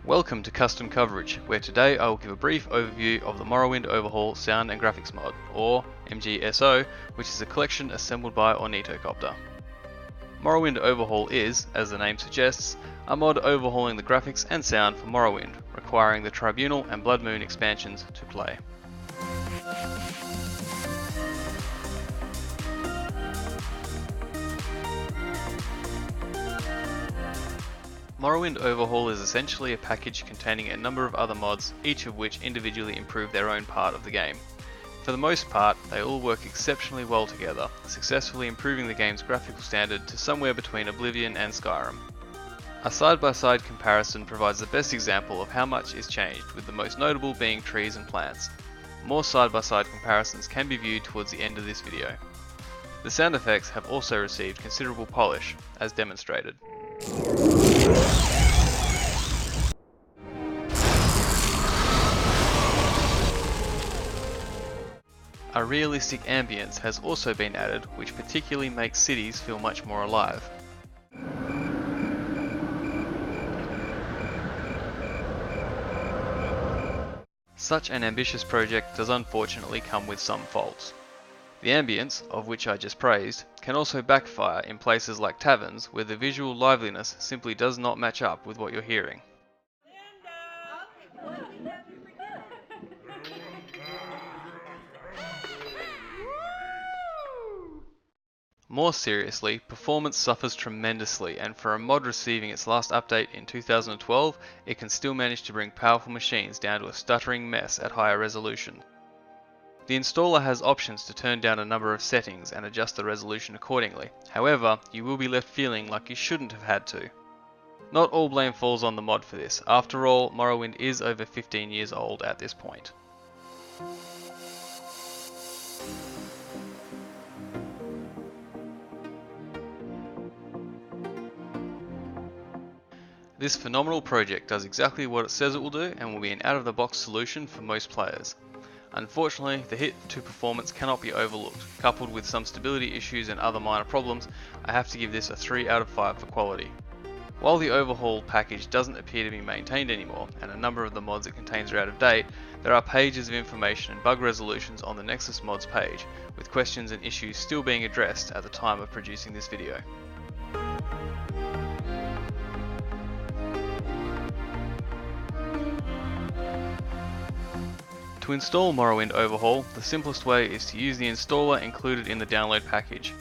Welcome to Custom Coverage, where today I will give a brief overview of the Morrowind Overhaul Sound and Graphics mod, or MGSO, which is a collection assembled by Ornithocopter. Morrowind Overhaul is, as the name suggests, a mod overhauling the graphics and sound for Morrowind, requiring the Tribunal and Blood Moon expansions to play. Morrowind Overhaul is essentially a package containing a number of other mods, each of which individually improve their own part of the game. For the most part, they all work exceptionally well together, successfully improving the game's graphical standard to somewhere between Oblivion and Skyrim. A side-by-side comparison provides the best example of how much is changed, with the most notable being trees and plants. More side-by-side comparisons can be viewed towards the end of this video. The sound effects have also received considerable polish, as demonstrated. A realistic ambience has also been added, which particularly makes cities feel much more alive. Such an ambitious project does unfortunately come with some faults. The ambience, of which I just praised, can also backfire in places like taverns where the visual liveliness simply does not match up with what you're hearing. More seriously, performance suffers tremendously, and for a mod receiving its last update in 2012, it can still manage to bring powerful machines down to a stuttering mess at higher resolution. The installer has options to turn down a number of settings and adjust the resolution accordingly. However, you will be left feeling like you shouldn't have had to. Not all blame falls on the mod for this. After all, Morrowind is over 15 years old at this point. This phenomenal project does exactly what it says it will do and will be an out-of-the-box solution for most players. Unfortunately, the hit to performance cannot be overlooked. Coupled with some stability issues and other minor problems, I have to give this a 3 out of 5 for quality. While the overhaul package doesn't appear to be maintained anymore, and a number of the mods it contains are out of date, there are pages of information and bug resolutions on the Nexus mods page, with questions and issues still being addressed at the time of producing this video. To install Morrowind Overhaul, the simplest way is to use the installer included in the download package.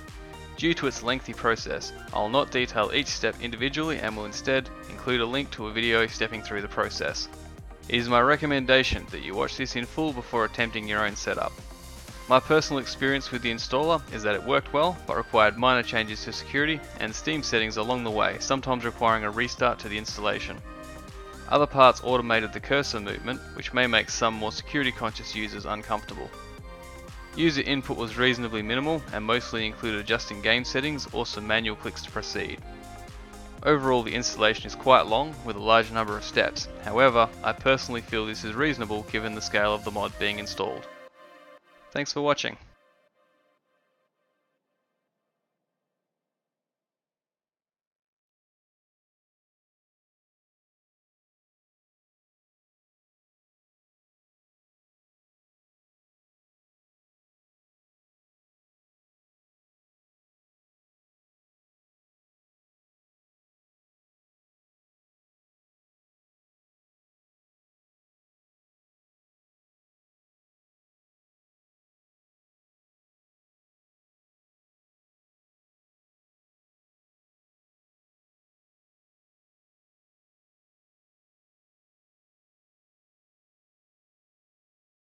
Due to its lengthy process, I will not detail each step individually and will instead include a link to a video stepping through the process. It is my recommendation that you watch this in full before attempting your own setup. My personal experience with the installer is that it worked well, but required minor changes to security and Steam settings along the way, sometimes requiring a restart to the installation. Other parts automated the cursor movement, which may make some more security conscious users uncomfortable. User input was reasonably minimal and mostly included adjusting game settings or some manual clicks to proceed. Overall, the installation is quite long with a large number of steps. However, I personally feel this is reasonable given the scale of the mod being installed. Thanks for watching.